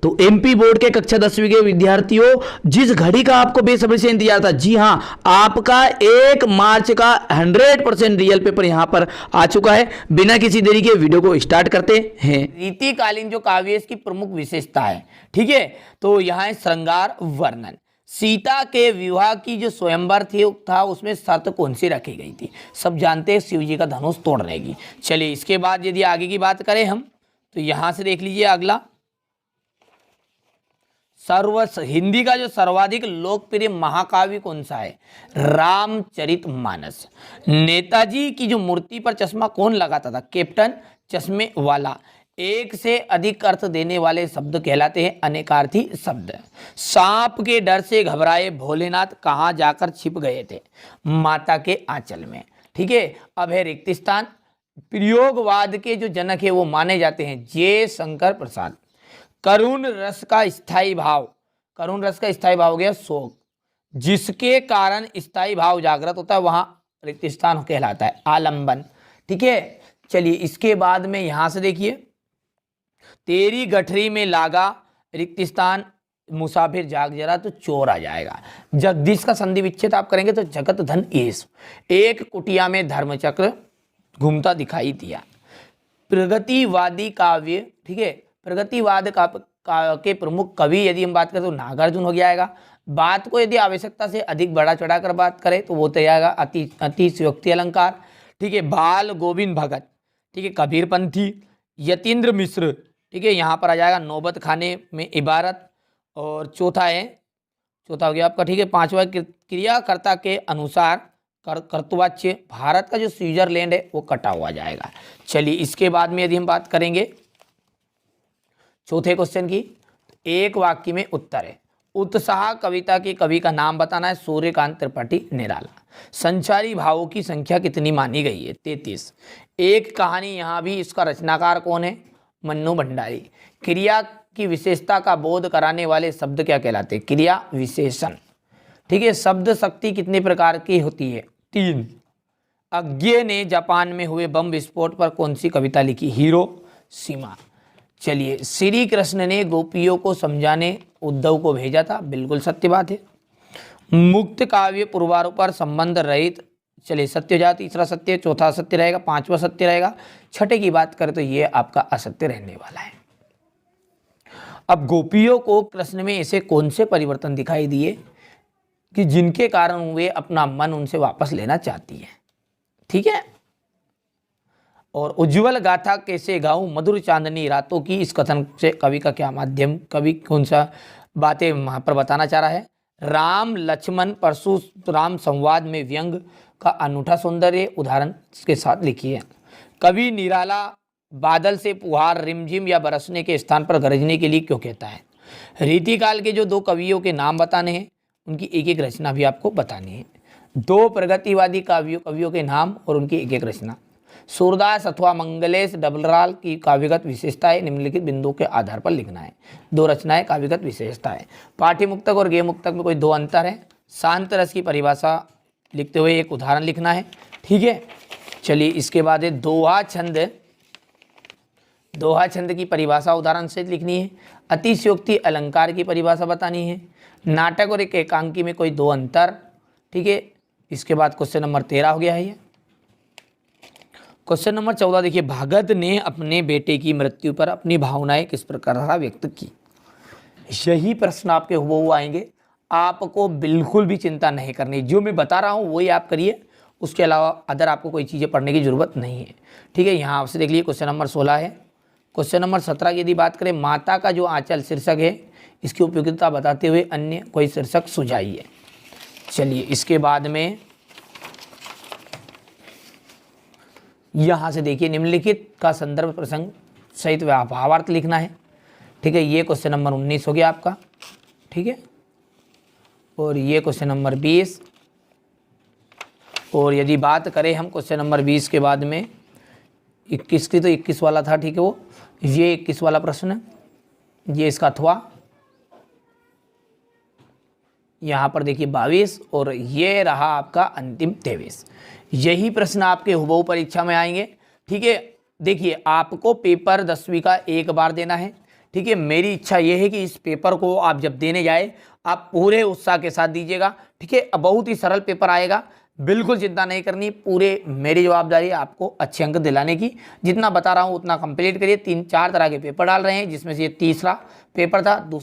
तो MP board के कक्षा 10वीं के विद्यार्थियों, जिस घड़ी का आपको बेसब्री से इंतजार था, जी हां, आपका 1 मार्च का 100% रियल पेपर यहां पर आ चुका है। बिना किसी देरी के वीडियो को स्टार्ट करते हैं। रीतिकालीन जो काव्य की प्रमुख विशेषता है, ठीक है, तो यहां है श्रृंगार वर्णन। सीता के विवाह की जो स्वयंवर था उसमें शर्त कौन सी रखी गई थी? सब जानते हैं, शिव जी का धनुष तोड़ने की। चलिए इसके बाद यदि आगे की बात करें हम, तो यहां से देख लीजिए अगला, हिंदी का जो सर्वाधिक लोकप्रिय महाकाव्य कौन सा है? रामचरितमानस। नेताजी की जो मूर्ति पर चश्मा कौन लगाता था? कैप्टन चश्मे वाला। एक से अधिक अर्थ देने वाले शब्द कहलाते हैं अनेकार्थी शब्द। सांप के डर से घबराए भोलेनाथ कहाँ जाकर छिप गए थे? माता के आंचल में। ठीक है, अब है रिक्त स्थान। प्रयोगवाद के जो जनक है वो माने जाते हैं जय शंकर प्रसाद। करुण रस का स्थायी भाव, करुण रस का स्थायी भाव हो गया शोक, जिसके कारण स्थायी भाव जागृत होता है वहां रिक्त स्थान कहलाता है आलंबन। ठीक है, चलिए इसके बाद में यहां से देखिए, तेरी गठरी में लागा रिक्त स्थान, मुसाफिर जाग जरा तो चोर आ जाएगा। जगदीश का संधि विच्छेद आप करेंगे तो जगत धन एस। एक कुटिया में धर्मचक्र घूमता दिखाई दिया। प्रगतिवादी काव्य, ठीक है, प्रगतिवाद के प्रमुख कवि यदि हम बात करें तो नागार्जुन हो जाएगा। बात को यदि आवश्यकता से अधिक बढ़ा चढ़ाकर बात करें तो वो तो आएगा अतिशयोक्ति अलंकार। ठीक है, बाल गोविंद भगत, ठीक है, कबीरपंथी, यतीन्द्र मिश्र, ठीक है, यहाँ पर आ जाएगा नौबत खाने में इबारत। और चौथा हो गया आपका, ठीक है, पांचवा क्रियाकर्ता के अनुसार कर्तवाच्य। भारत का जो स्विट्जरलैंड है वो कटा हुआ जाएगा। चलिए इसके बाद में यदि हम बात करेंगे चौथे क्वेश्चन की, एक वाक्य में उत्तर है। उत्साह कविता के कवि का नाम बताना है, सूर्यकांत त्रिपाठी निराला। संचारी भावों की संख्या कितनी मानी गई है? 33। एक कहानी, यहाँ भी इसका रचनाकार कौन है? मन्नू भंडारी। क्रिया की विशेषता का बोध कराने वाले शब्द क्या कहलाते हैं? क्रिया विशेषण। ठीक है, शब्द शक्ति कितने प्रकार की होती है? 3। अज्ञे ने जापान में हुए बम विस्फोट पर कौन सी कविता लिखी? हिरोशिमा। चलिए, श्री कृष्ण ने गोपियों को समझाने उद्धव को भेजा था, बिल्कुल सत्य बात है। मुक्त काव्य पुरवारों पर संबंध रहित, चलिए सत्य हो जाए, तीसरा सत्य, चौथा सत्य रहेगा, पांचवा सत्य रहेगा, छठे की बात करें तो ये आपका असत्य रहने वाला है। अब गोपियों को कृष्ण में ऐसे कौन से परिवर्तन दिखाई दिए कि जिनके कारण वे अपना मन उनसे वापस लेना चाहती है? ठीक है, और उज्ज्वल गाथा कैसे गाऊं मधुर चांदनी रातों की, इस कथन से कवि का क्या माध्यम, कवि कौन सा बातें वहां पर बताना चाह रहा है? राम लक्ष्मण परशुराम संवाद में व्यंग का अनूठा सौंदर्य उदाहरण के साथ लिखी है। कवि निराला बादल से फुहार रिमझिम या बरसने के स्थान पर गरजने के लिए क्यों कहता है? रीतिकाल के जो 2 कवियों के नाम बताने हैं, उनकी एक एक रचना भी आपको बतानी है। 2 प्रगतिवादी कवियों के नाम और उनकी एक एक रचना। सूरदास अथवा मंगलेश डबलराल की काव्यगत विशेषताएं निम्नलिखित बिंदुओं के आधार पर लिखना है। 2 रचनाएं काव्यगत विशेषताएं। पाठ्य मुक्तक और गेय मुक्तक में कोई 2 अंतर है। शांत रस की परिभाषा लिखते हुए एक उदाहरण लिखना है। ठीक है, चलिए इसके बाद है दोहा छंद। दोहा छंद की परिभाषा उदाहरण से लिखनी है। अतिशयोक्ति अलंकार की परिभाषा बतानी है। नाटक और एक एकांकी में कोई 2 अंतर। ठीक है, इसके बाद क्वेश्चन नंबर 13 हो गया है ये। क्वेश्चन नंबर 14 देखिए, भगत ने अपने बेटे की मृत्यु पर अपनी भावनाएं किस प्रकार व्यक्त की? यही प्रश्न आपके हुबहू आएंगे। आपको बिल्कुल भी चिंता नहीं करनी, जो मैं बता रहा हूँ वही आप करिए, उसके अलावा अदर आपको कोई चीज़ें पढ़ने की जरूरत नहीं है। ठीक है, यहाँ आपसे देख लीजिए क्वेश्चन नंबर 16 है। क्वेश्चन नंबर 17 की यदि बात करें, माता का जो आंचल शीर्षक है, इसकी उपयोगिता बताते हुए अन्य कोई शीर्षक सुझाइए। चलिए इसके बाद में यहाँ से देखिए, निम्नलिखित का संदर्भ प्रसंग सहित भावार्थ लिखना है। ठीक है, ये क्वेश्चन नंबर 19 हो गया आपका। ठीक है, और ये क्वेश्चन नंबर 20। और यदि बात करें हम क्वेश्चन नंबर 20 के बाद में 21 की, तो 21 वाला था, ठीक है, वो ये 21 वाला प्रश्न, ये इसका अथवा यहाँ पर देखिए 22, और ये रहा आपका अंतिम 23। यही प्रश्न आपके हुबहू परीक्षा में आएंगे। ठीक है, देखिए आपको पेपर 10वीं का एक बार देना है, ठीक है, मेरी इच्छा ये है कि इस पेपर को आप जब देने जाए आप पूरे उत्साह के साथ दीजिएगा। ठीक है, बहुत ही सरल पेपर आएगा, बिल्कुल चिंता नहीं करनी, पूरे मेरी जवाबदारी है आपको अच्छे अंक दिलाने की। जितना बता रहा हूँ उतना कंप्लीट करिए। 3-4 तरह के पेपर डाल रहे हैं, जिसमें से ये तीसरा पेपर था।